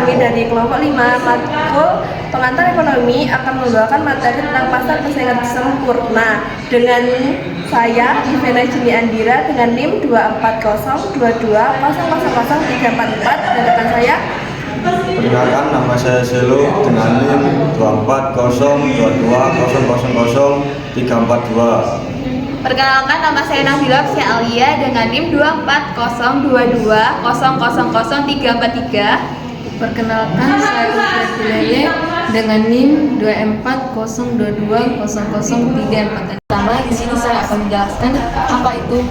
kami dari kelompok 5 matkul pengantar ekonomi akan membawakan materi tentang pasar persaingan sempurna dengan saya, Ivana Juni Andira dengan NIM 24022000344 dan rekan saya. Perkenalkan, nama saya Selo dengan NIM 24020000342. Perkenalkan, nama saya Nabila Alia dengan NIM 24022000343. Perkenalkan, saya Ufiatilele dengan NIM 24022000344. Pertama, di sini saya akan menjelaskan apa itu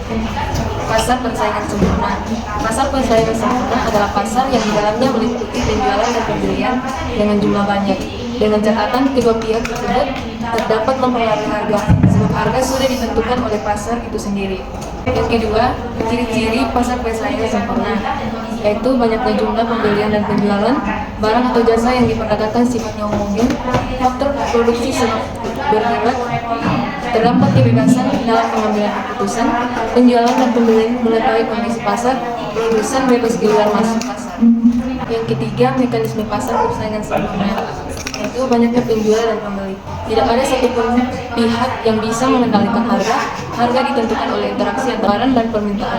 pasar persaingan sempurna. Pasar persaingan sempurna adalah pasar yang di dalamnya meliputi penjualan dan pembelian dengan jumlah banyak. Dengan catatan kedua pihak tersebut terdapat mempengaruhi harga, sebab harga sudah ditentukan oleh pasar itu sendiri. Yang kedua, ciri-ciri pasar persaingan sempurna, yaitu banyaknya jumlah pembelian dan penjualan, barang atau jasa yang diperdagangkan sifatnya homogen, faktor produksi sangat berhemat, terdapat kebebasan dalam pengambilan keputusan, penjualan dan pembelian mengetahui kondisi pasar, produsen bebas keluar masuk pasar. Yang ketiga, mekanisme pasar persaingan sempurna, yaitu banyaknya penjual dan pembeli. Tidak ada satupun pihak yang bisa mengendalikan harga. Harga ditentukan oleh interaksi antara barang dan permintaan.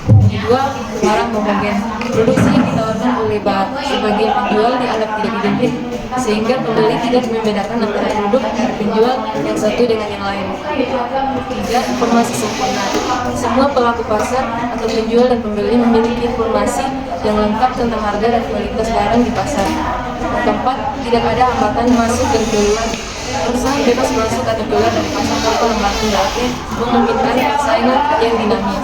Kedua, barang homogen. Produksi yang ditawarkan oleh sebagian penjual dianggap tidak identik, sehingga pembeli tidak membedakan antara produk penjual yang satu dengan yang lain. Tiga, informasi sempurna. Semua pelaku pasar atau penjual dan pembeli memiliki informasi yang lengkap tentang harga dan kualitas barang di pasar. Keempat, tidak ada hambatan masuk dan keluar. Perusahaan bebas masuk atau keluar dari pasar tanpa hambatan berarti memungkinkan persaingan yang dinamis.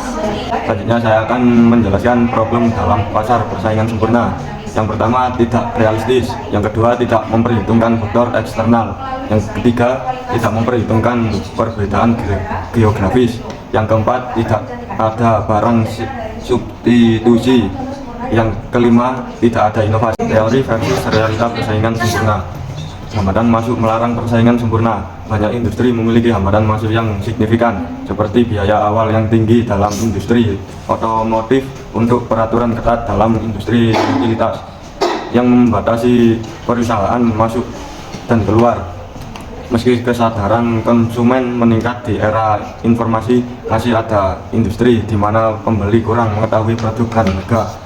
Selanjutnya saya akan menjelaskan problem dalam pasar persaingan sempurna. Yang pertama, tidak realistis. Yang kedua, tidak memperhitungkan faktor eksternal. Yang ketiga, tidak memperhitungkan perbedaan geografis. Yang keempat, tidak ada barang substitusi. Yang kelima, tidak ada inovasi. Teori versus realita persaingan sempurna. Hambatan masuk melarang persaingan sempurna. Banyak industri memiliki hambatan masuk yang signifikan, seperti biaya awal yang tinggi dalam industri otomotif untuk peraturan ketat dalam industri utilitas yang membatasi perusahaan masuk dan keluar. Meski kesadaran konsumen meningkat di era informasi, masih ada industri di mana pembeli kurang mengetahui produk dan harga.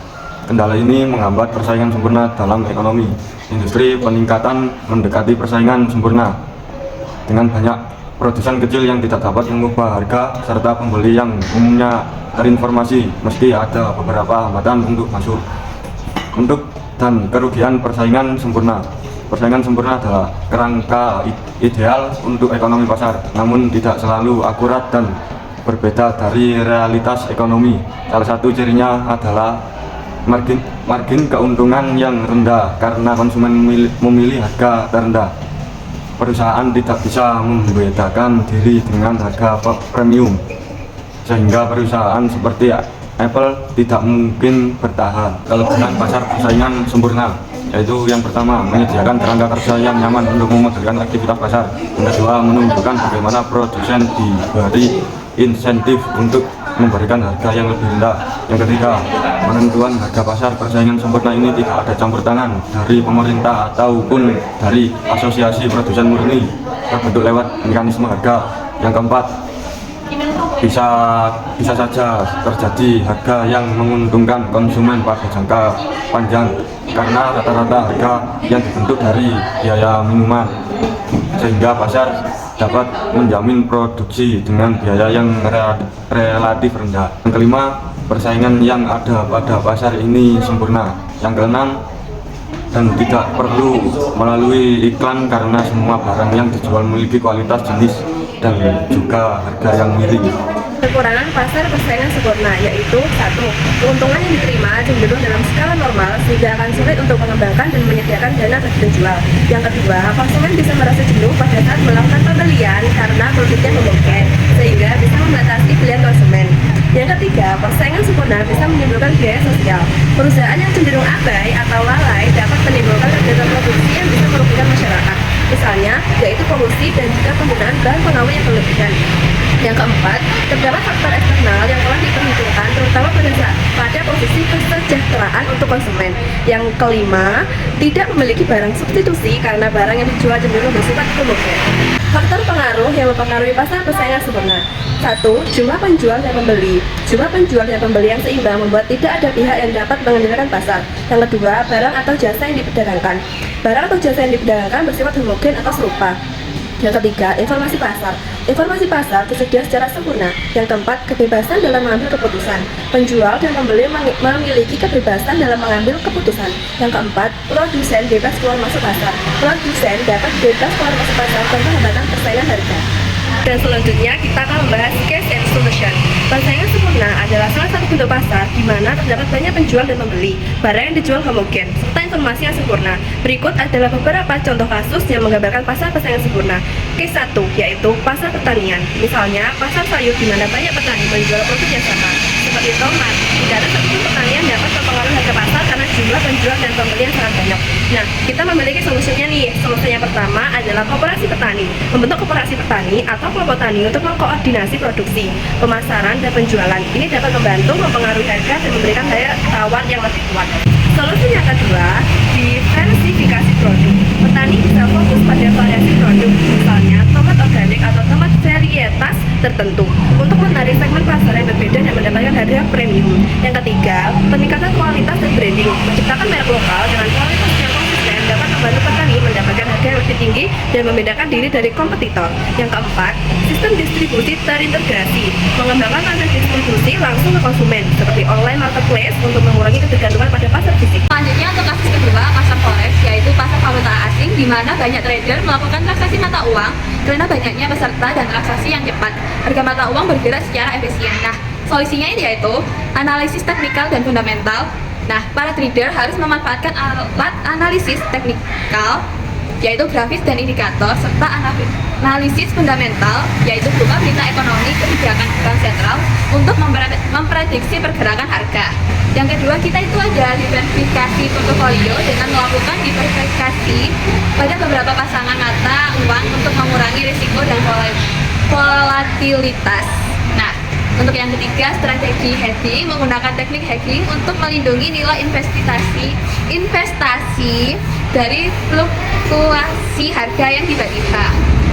Kendala ini menghambat persaingan sempurna dalam ekonomi. Industri peningkatan mendekati persaingan sempurna dengan banyak produsen kecil yang tidak dapat mengubah harga serta pembeli yang umumnya terinformasi, meski ada beberapa hambatan untuk masuk. Untuk dan kerugian persaingan sempurna. Persaingan sempurna adalah kerangka ideal untuk ekonomi pasar, namun tidak selalu akurat dan berbeda dari realitas ekonomi. Salah satu cirinya adalah margin keuntungan yang rendah karena konsumen memilih harga terendah. Perusahaan tidak bisa membedakan diri dengan harga premium, sehingga perusahaan seperti Apple tidak mungkin bertahan. Kelebihan pasar persaingan sempurna, yaitu yang pertama, menyediakan kerangka kerja yang nyaman untuk memodalkan aktivitas pasar. Yang kedua, menunjukkan bagaimana produsen diberi insentif untuk memberikan harga yang lebih rendah. Yang ketiga, penentuan harga pasar persaingan sempurna ini tidak ada campur tangan dari pemerintah ataupun dari asosiasi produsen murni, terbentuk lewat mekanisme harga. Yang keempat, bisa saja terjadi harga yang menguntungkan konsumen pada jangka panjang karena rata-rata harga yang dibentuk dari biaya minuman, sehingga pasar dapat menjamin produksi dengan biaya yang relatif rendah. Yang kelima, persaingan yang ada pada pasar ini sempurna. Yang keenam, dan tidak perlu melalui iklan karena semua barang yang dijual memiliki kualitas, jenis, dan juga harga yang miring. Kekurangan pasar persaingan sempurna yaitu 1. Keuntungan yang diterima cenderung dalam skala normal sehingga akan sulit untuk mengembangkan dan menyediakan dana bagi penjual. Yang kedua, konsumen bisa merasa jenuh pada saat melakukan pembelian karena produknya homogen sehingga bisa membatasi pilihan konsumen. Yang ketiga, persaingan sempurna bisa menimbulkan biaya sosial. Perusahaan yang cenderung abai atau lalai dapat menimbulkan kegiatan produksi yang bisa merugikan masyarakat. Misalnya, yaitu polusi dan juga penggunaan bahan pengawet yang berlebihan. Yang keempat, terdapat faktor eksternal yang telah diperhitungkan terutama pada posisi kesejahteraan untuk konsumen. Yang kelima, tidak memiliki barang substitusi karena barang yang dijual cenderung bersifat homogen. Faktor pengaruh yang mempengaruhi pasar persaingan sempurna. 1. Jumlah penjual dan pembeli. Jumlah penjual dan pembeli yang seimbang membuat tidak ada pihak yang dapat mengendalikan pasar. Yang kedua, barang atau jasa yang diperdagangkan. Barang atau jasa yang diperdagangkan bersifat homogen atau serupa. Yang ketiga, informasi pasar. Informasi pasar tersedia secara sempurna. Yang keempat, kebebasan dalam mengambil keputusan. Penjual dan pembeli memiliki kebebasan dalam mengambil keputusan. Yang keempat, produsen bebas keluar masuk pasar. Produsen dapat bebas keluar masuk pasar tanpa hambatan persaingan harga. Dan selanjutnya kita akan membahas case and solution. Persaingan sempurna adalah salah satu bentuk pasar di mana terdapat banyak penjual dan pembeli, barang yang dijual homogen, serta informasi yang sempurna. Berikut adalah beberapa contoh kasus yang menggambarkan pasar persaingan sempurna. Case 1, yaitu pasar pertanian. Misalnya, pasar sayur di mana banyak petani menjual produk yang sama, seperti tomat. Tidak ada satupun petani yang dapat mempengaruhi harga pasar karena jumlah penjual dan pembeli yang sangat banyak. Nah, kita memiliki solusinya nih. Solusinya pertama adalah koperasi petani. Membentuk koperasi petani atau kelompok tani untuk mengkoordinasi produksi, pemasaran, dan penjualan. Ini dapat membantu mempengaruhi harga dan memberikan daya tawar yang lebih kuat. Solusi yang kedua, diversifikasi produk. Petani bisa fokus pada variasi produk, misalnya tomat organik atau tomat varietas tertentu, untuk menarik segmen pasar yang berbeda dan mendapatkan harga premium. Yang ketiga, peningkatan kualitas dan branding. Menciptakan merek lokal dengan kualitas yang konsisten dapat membantu petani mendapatkan harga yang lebih tinggi dan membedakan diri dari kompetitor. Yang keempat, sistem distribusi terintegrasi. Mengembangkan rantai distribusi langsung ke konsumen, seperti online marketplace untuk mengurangi ketergantungan pada pasar fisik. Selanjutnya untuk kasus kedua, pasar forex, yaitu pasar valuta asing di mana banyak trader melakukan transaksi mata uang karena banyaknya peserta dan transaksi yang cepat. Harga mata uang bergerak secara efisien. Nah, solusinya ini yaitu analisis teknikal dan fundamental. Nah, para trader harus memanfaatkan alat analisis teknikal, yaitu grafis dan indikator, serta analisis fundamental, yaitu berupa berita ekonomi kebijakan bank sentral untuk memprediksi pergerakan harga. Yang kedua, kita itu ada diversifikasi portofolio dengan melakukan diversifikasi pada beberapa pasangan mata uang untuk mengurangi risiko dan volatilitas. Nah, untuk yang ketiga, strategi hedging, menggunakan teknik hedging untuk melindungi nilai investasi dari fluktuasi harga yang tiba-tiba.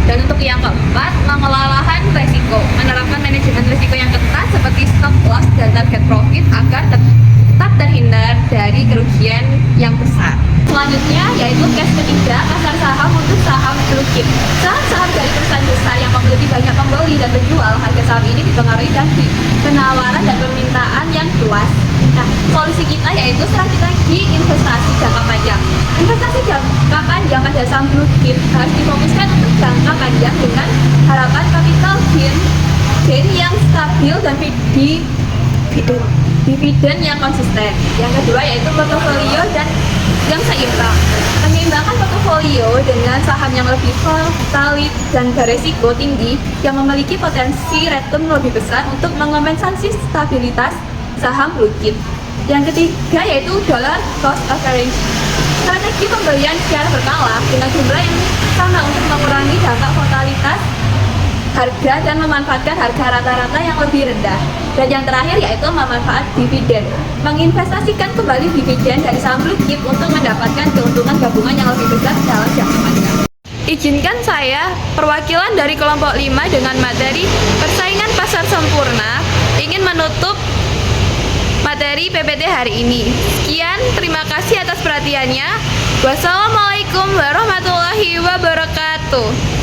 Dan untuk yang keempat, mengelola resiko, menerapkan manajemen risiko yang ketat seperti stop loss dan target profit agar tetap terhindar dari kerugian yang besar. Selanjutnya yaitu case ketiga, pasar saham untuk saham blue chip. Saham-saham dari perusahaan besar yang memiliki banyak pembeli dan penjual, harga saham ini dipengaruhi dari penawaran dan permintaan yang luas. Nah, solusi kita yaitu strategi investasi jangka panjang. Investasi jangka panjang pada saham blue chip harus difokuskan untuk jangka panjang dengan harapan capital gain yang stabil dan dividen yang konsisten. Yang kedua yaitu portofolio dan yang seimbang. Menyeimbangkan portofolio dengan saham yang lebih volatile dan beresiko tinggi yang memiliki potensi return lebih besar untuk mengompensasi stabilitas saham blue chip. Yang ketiga yaitu dollar cost average. Strategi pembelian secara berkala dengan jumlah yang sama untuk mengurangi dampak volatilitas harga dan memanfaatkan harga rata-rata yang lebih rendah. Dan yang terakhir yaitu memanfaat dividen, menginvestasikan kembali dividen dari saham blue chip untuk mendapatkan keuntungan gabungan yang lebih besar dalam jangka panjang. Izinkan saya, perwakilan dari kelompok 5 dengan materi persaingan pasar sempurna, ingin menutup materi PPT hari ini. Sekian, terima kasih atas perhatiannya. Wassalamualaikum warahmatullahi wabarakatuh.